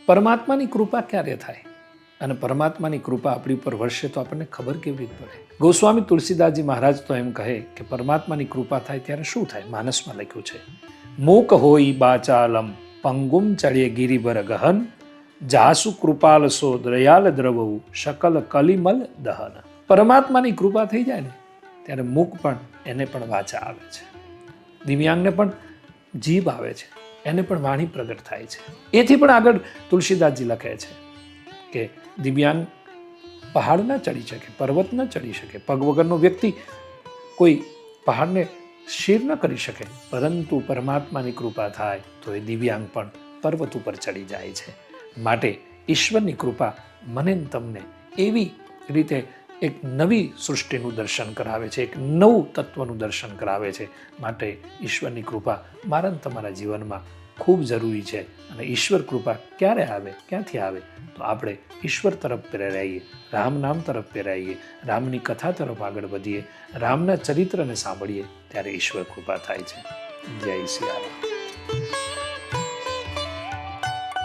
પરમાત્માની કૃપા ક્યારે થાય અને પરમાત્માની કૃપા આપણી ઉપર વરસે તો આપણને ખબર કેવી રીતે પડે? ગોસ્વામી તુલસીદાસજી મહારાજ તો એમ કહે કે પરમાત્માની કૃપા થાય ત્યારે શું થાય? માનસમાં લખ્યું છે, મૂક હોઈ બાચાલમ પંગુમ ચડ્યે ગિરિભર ગહન જાસુ કૃપાલ સો દયાલ દ્રવવું શકલ કલિમલ દહન. પરમાત્માની કૃપા થઈ જાય ને ત્યારે મૂક પણ એને પણ વાચા આવે છે, દિવ્યાંગને પણ જીભ આવે છે, એને પણ વાણી પ્રગટ થાય છે. એથી પણ આગળ તુલસીદાસજી લખે છે કે દિવ્યાંગ પહાડ ન ચડી શકે, પર્વત ન ચડી શકે, પગ વગરનો વ્યક્તિ કોઈ પહાડને શીર ન કરી શકે, પરંતુ પરમાત્માની કૃપા થાય તો એ દિવ્યાંગ પણ પર્વત ઉપર ચડી જાય છે. માટે ઈશ્વરની કૃપા મને તમને એવી રીતે એક નવી સૃષ્ટિનું દર્શન કરાવે છે, એક નવું તત્વનું દર્શન કરાવે છે. માટે ઈશ્વરની કૃપા મારા તમારા જીવનમાં ખૂબ જરૂરી છે. અને ઈશ્વર કૃપા ક્યારે આવે, ક્યાંથી આવે? તો આપણે ઈશ્વર તરફ પ્રેરાઈએ, રામ નામ તરફ પ્રેરાઈએ, રામની કથા તરફ આગળ વધીએ, રામના ચરિત્રને સાંભળીએ, ત્યારે ઈશ્વર કૃપા થાય છે. જય શ્રી રામ.